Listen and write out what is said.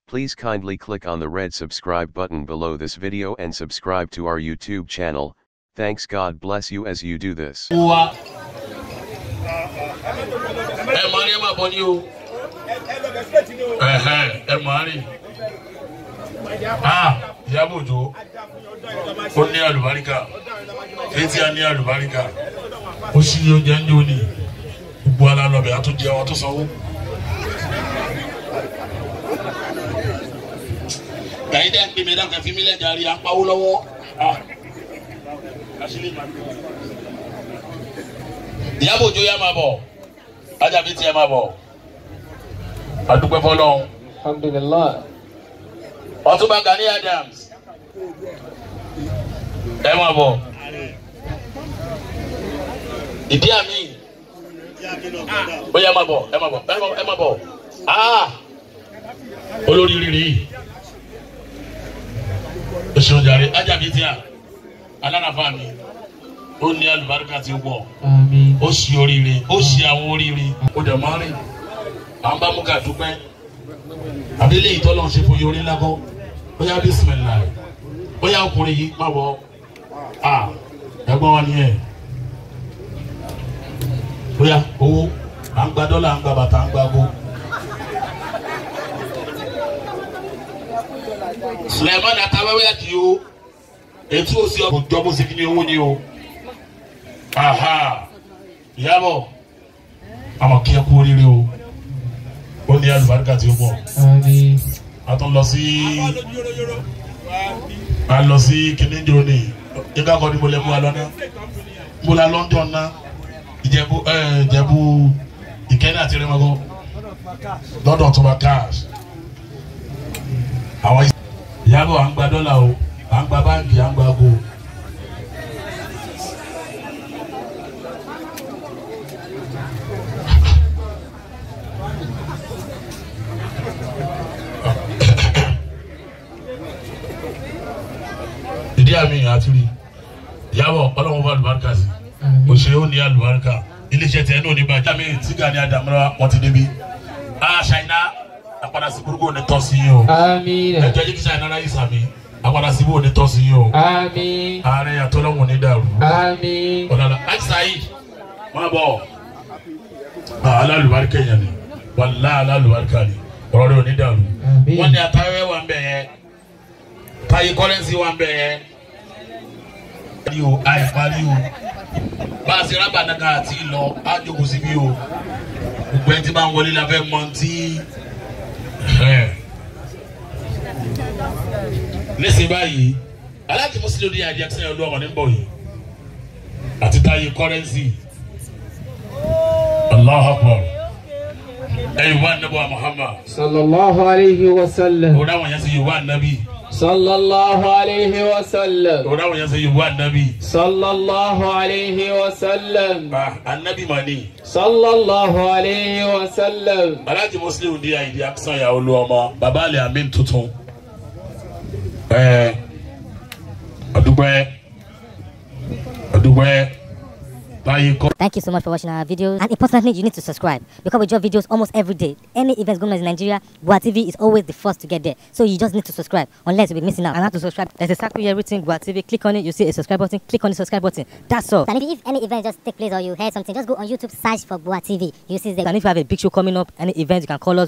Please kindly click on the red subscribe button below this video and subscribe to our YouTube channel. Thanks, God bless you as you do this. Yabujo. Oni alubarika. Eti ani alubarika. Osi o janjo ni. Gbogbo ala lo be atu je awon to sanwó. Gaide pe me da kan fi mi le jari apawo lọ́wọ́. Asili ma. Yabujo ya ma bọ̀. Aja bi ti e ma bọ̀. Adúpẹ́ f'Ọlọ́run. Alhamdulillah. Ọ̀túnba Gani Adams. Ẹ máa bọ̀. Ìdí àmì. Bóyá ẹ máa bọ̀, ẹ máa bọ̀, ẹ máa bọ̀. Olórí rírì. Oṣù Jàre, Ajabi tí a. Alárafa mi. Ó ní àlùbáríkà tí ó pọ̀. Ó ṣe oríire, ó ṣe àwọn oríire. Ó dẹ̀ máa rìn. À ń bá mú ká dúpẹ́. Àbílẹ̀ ìtọ́lọ́ ṣe fún yorí lákọ́. Bóyá bísímìlá. Bóyá ọkùnrin yìí má bọ̀. Ẹ̀gbọ́n wa nìyẹn. Bóyá owó à ń gba dọ́là, à ń gba bàtà, à ń gba ago. Suleiman Atawẹ́wẹ́ kì í o. Ètú òsì ọkùnrin jọ́bù sí kí ni owó ni o. Ìyábọ̀ àmọ̀ kí ẹ kú oríire o. Ó ní àlùbáríkà tí ó pọ̀. A tún lọ sí kìnìún ní nígbà kan ní mo lè mú wa lọ́nà mo la London ná Ìjẹ̀bú Ìkẹ́ni àti Rẹ́mọ̀gọ́ lọ́dọ̀ tó bá cash. Àwọn Ìyábọ̀ à ń gba dọ́là o, à ń gba báńkì, à ń gba ago. Ìdí àmì àtúrí Ìyábọ̀ Ọlọ́run bá àlùbáríkà sí òṣèré ó ní àlùbáríkà iléeṣẹ́ tẹ̀ ní oníbàjẹ́ àmì tí Gani Adams wọ́n ti débi ṣáínà àpàdà sí burúkú ní tọ́sí yìí o ẹjọ́ yìí kí ṣáínà ráyè sàmì àpàdà sí burúkú ní tọ́sí yìí o ààrẹ àtọ́lọ́wọ̀n ní dàrú ọ̀dàlà àìsàyí má bọ̀ alálùbáríkà yẹn ni wàlá alálùbáríkà ni ọ̀rọ̀ rẹ̀ ò ní dàrú wọ́n ní Atawẹ́wẹ́ wà ń bẹ̀ yẹn Táyé Currency wà ń bẹ̀ yẹn àìparí o bá a ṣe rábà náà àti lọ àjòkó síbí o gbogbo ẹni tí bá ń wọlé la fẹ́ mọ tí lẹ́sìn báyìí Alhaji Musiliu ní àdìyẹ sẹ́yìn olú ọmọ ní bọ̀ yìí àti Táyé Currency Allahu Akbar ẹ̀yìn wà nàbọ̀ Muhammad sallallahu alayhi wa sallam. òun àwọn yẹn sì yìí wà nàbí. sallallahu alayhi wa sallam. òun àwọn yẹn sì yìí wà nàbí. sallallahu alayhi wa sallam. Anabi mani. sallallahu alayhi wa sallam. Alhaji Musiliu ní àìdí aksan ya olú ọmọ baba alẹ amin tuntun. Adúpẹ́. Thank you so much for watching our videos, and importantly you need to subscribe because we drop videos almost every day. Any events going on in Nigeria, Gboah TV is always the first to get there, so you just need to subscribe unless you'll be missing out. And how to subscribe? There's a circle here written Gboah TV. Click on it, you see a subscribe button. Click on the subscribe button. That's all. And if any event just take place or you heard something, just go on YouTube, search for Gboah TV. You see the. And if you have a big show coming up, any event, you can call us.